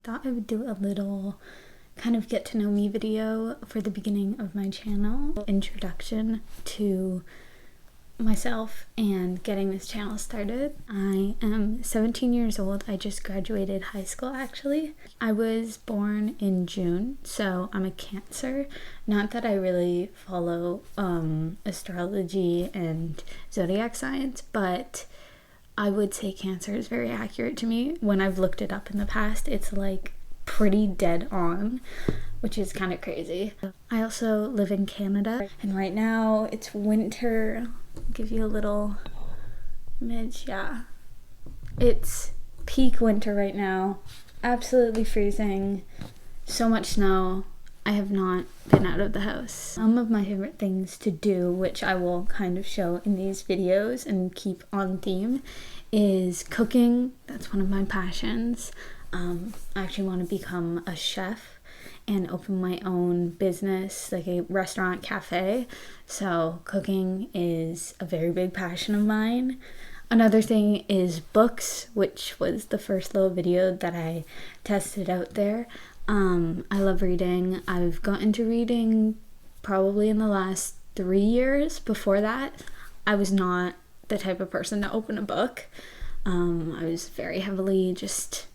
Thought I would do a little kind of get to know me video for the beginning of my channel, introduction to myself and getting this channel started. I am 17 years old. I just graduated high school actually. I was born in June, so I'm a Cancer. Not that I really follow astrology and zodiac signs, but I would say Cancer is very accurate to me. When I've looked it up in the past, it's like pretty dead on, which is kind of crazy. I also live in Canada, and right now it's winter. I'll give you a little image. Yeah, it's peak winter right now. Absolutely freezing. So much snow. I have not been out of the house. Some of my favorite things to do, which I will kind of show in these videos and keep on theme, is cooking. That's one of my passions. I actually want to become a chef and open my own business, like a restaurant cafe. So cooking is a very big passion of mine. Another thing is books, which was the first little video that I tested out there. I love reading. I've gotten into reading probably in the last 3 years. Before that, I was not the type of person to open a book. I was very heavily just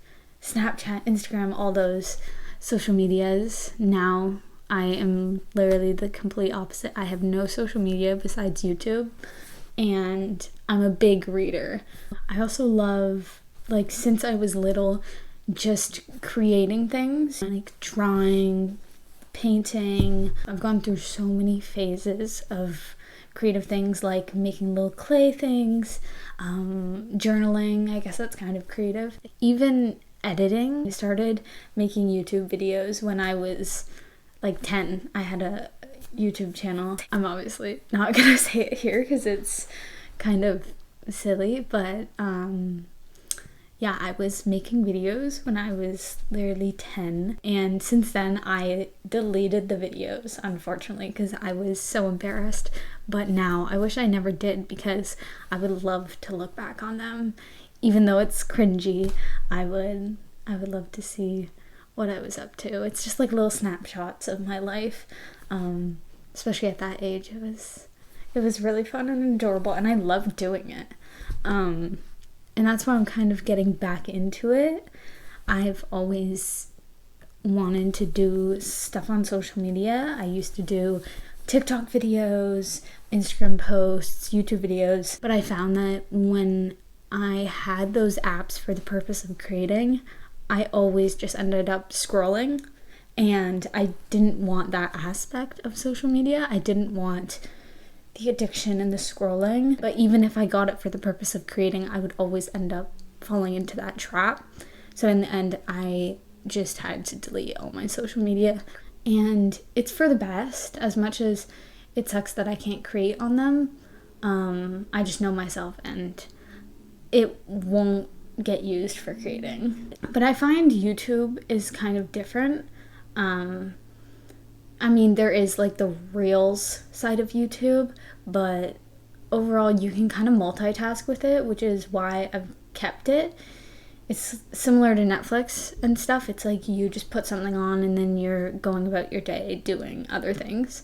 Snapchat, Instagram, all those social medias. Now I am literally the complete opposite. I have no social media besides YouTube, and I'm a big reader. I also love, like, since I was little, just creating things, like drawing, painting. I've gone through so many phases of creative things, like making little clay things, journaling. I guess that's kind of creative. Even editing. I started making YouTube videos when I was like 10. I had a YouTube channel. I'm obviously not gonna say it here because it's kind of silly, but yeah, I was making videos when I was literally 10, and since then I deleted the videos, unfortunately, because I was so embarrassed. But now I wish I never did, because I would love to look back on them. Even though it's cringy, I would love to see what I was up to. It's just like little snapshots of my life, especially at that age. It was really fun and adorable, and I loved doing it. And that's why I'm kind of getting back into it. I've always wanted to do stuff on social media. I used to do TikTok videos, Instagram posts, YouTube videos, but I found that when I had those apps for the purpose of creating, I always just ended up scrolling, and I didn't want that aspect of social media. I didn't want the addiction and the scrolling, but even if I got it for the purpose of creating, I would always end up falling into that trap. So in the end, I just had to delete all my social media, and it's for the best. As much as it sucks that I can't create on them, I just know myself, and it won't get used for creating. But I find YouTube is kind of different. I mean, there is like the Reels side of YouTube, but overall you can kind of multitask with it, which is why I've kept it. It's similar to Netflix and stuff. It's like you just put something on and then you're going about your day doing other things.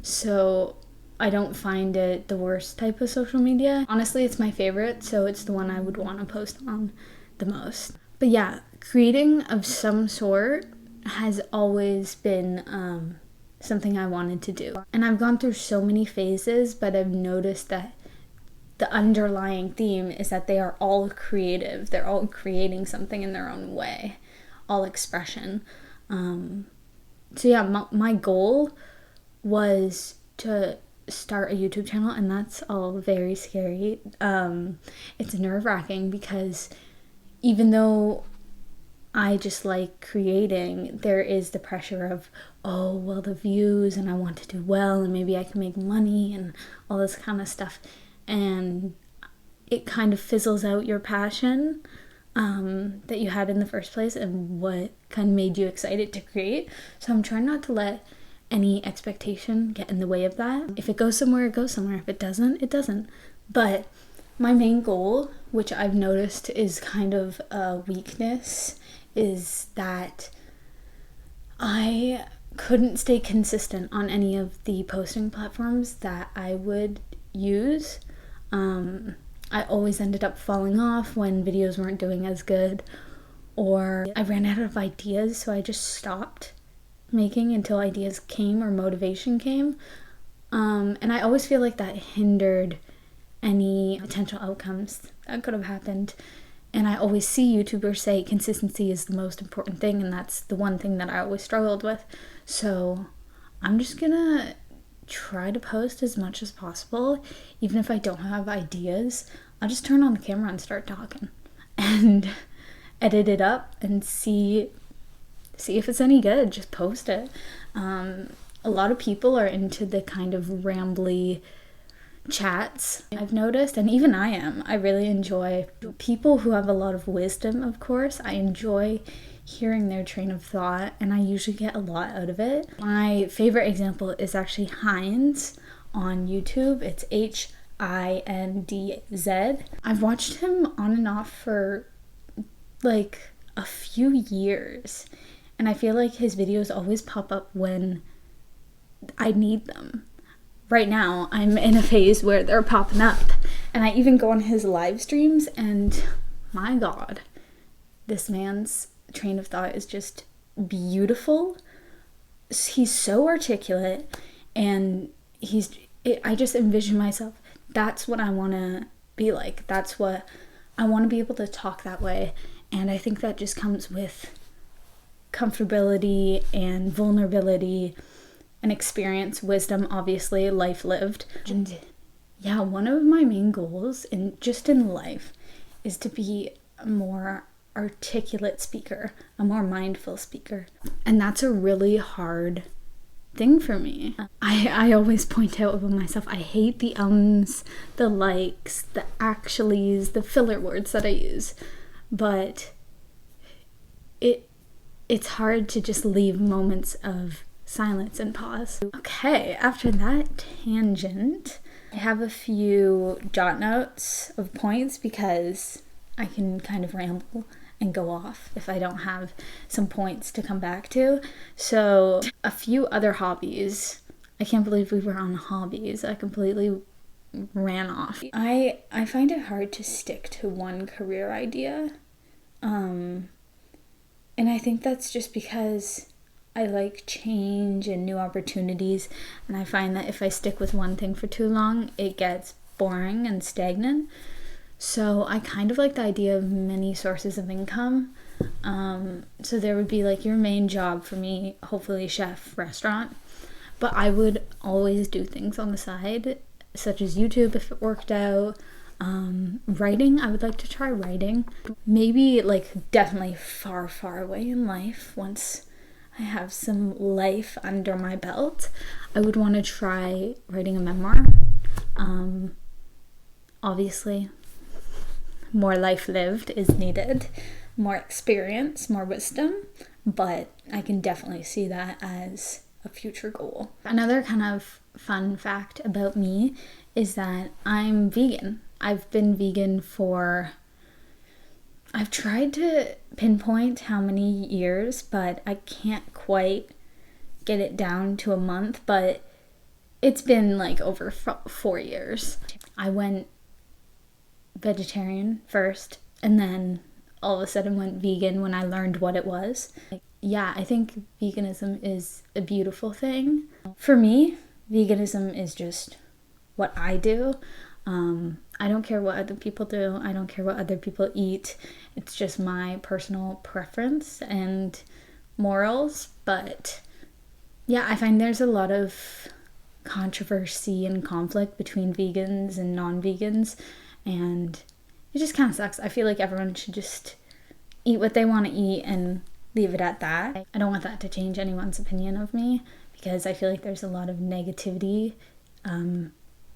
So I don't find it the worst type of social media. Honestly, it's my favorite, so it's the one I would want to post on the most. But yeah, creating of some sort has always been something I wanted to do. And I've gone through so many phases, but I've noticed that the underlying theme is that they are all creative. They're all creating something in their own way, all expression. So yeah, my goal was to start a YouTube channel, and that's all very scary. It's nerve-wracking because even though I just like creating, there is the pressure of, oh, well, the views, and I want to do well, and maybe I can make money and all this kind of stuff. And it kind of fizzles out your passion that you had in the first place and what kind of made you excited to create. So I'm trying not to let any expectation get in the way of that. If it goes somewhere, it goes somewhere. If it doesn't, it doesn't. But my main goal, which I've noticed is kind of a weakness is that I couldn't stay consistent on any of the posting platforms that I would use. I always ended up falling off when videos weren't doing as good, or I ran out of ideas, so I just stopped making until ideas came or motivation came. And I always feel like that hindered any potential outcomes that could have happened. And I always see YouTubers say consistency is the most important thing, and that's the one thing that I always struggled with. So I'm just gonna try to post as much as possible. Even if I don't have ideas, I'll just turn on the camera and start talking and edit it up and see if it's any good. Just post it. A lot of people are into the kind of rambly chats, I've noticed, and even I am. I really enjoy people who have a lot of wisdom, of course. I enjoy hearing their train of thought, and I usually get a lot out of it. My favorite example is actually Heinz on YouTube. It's HINDZ. I've watched him on and off for like a few years, and I feel like his videos always pop up when I need them. Right now, I'm in a phase where they're popping up, and I even go on his live streams, and my God, this man's train of thought is just beautiful. He's so articulate, and I just envision myself, that's what I want to be like. That's what I want to be able to talk that way, and I think that just comes with comfortability and vulnerability and experience, wisdom, obviously, life lived. And yeah, one of my main goals in life is to be a more articulate speaker, a more mindful speaker. And that's a really hard thing for me. I always point out about myself, I hate the ums, the likes, the actuallys, the filler words that I use. But it's hard to just leave moments of silence and pause. Okay, after that tangent, I have a few jot notes of points because I can kind of ramble and go off if I don't have some points to come back to. So a few other hobbies. I can't believe we were on hobbies. I completely ran off. I find it hard to stick to one career idea. And I think that's just because I like change and new opportunities, and I find that if I stick with one thing for too long, it gets boring and stagnant. So I kind of like the idea of many sources of income. So there would be like your main job, for me, hopefully chef, restaurant, but I would always do things on the side, such as YouTube if it worked out. Writing, I would like to try writing. Maybe like definitely far, far away in life, once I have some life under my belt, I would want to try writing a memoir. Obviously, more life lived is needed, more experience, more wisdom, but I can definitely see that as a future goal. Another kind of fun fact about me is that I'm vegan. I've been vegan I've tried to pinpoint how many years, but I can't quite get it down to a month, but it's been like over 4 years. I went vegetarian first, and then all of a sudden went vegan when I learned what it was. Yeah, I think veganism is a beautiful thing. For me, veganism is just what I do. I don't care what other people do. I don't care what other people eat. It's just my personal preference and morals. But yeah, I find there's a lot of controversy and conflict between vegans and non-vegans, and it just kind of sucks. I feel like everyone should just eat what they want to eat and leave it at that. I don't want that to change anyone's opinion of me, because I feel like there's a lot of negativity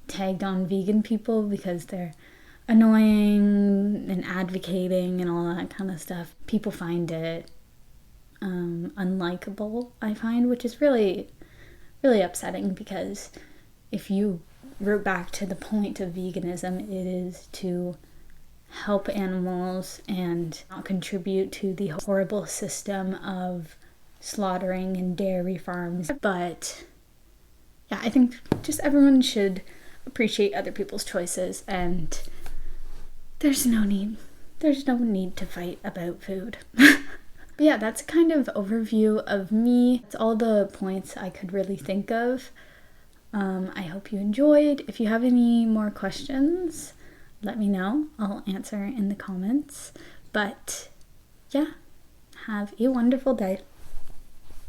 tagged on vegan people because they're annoying and advocating and all that kind of stuff. People find it unlikable, I find, which is really, really upsetting, because if you root back to the point of veganism, it is to help animals and not contribute to the horrible system of slaughtering and dairy farms. But yeah, I think just everyone should appreciate other people's choices, and there's no need to fight about food. But yeah, that's kind of overview of me. That's all the points I could really think of. I hope you enjoyed. If you have any more questions, let me know. I'll answer in the comments. But yeah, have a wonderful day.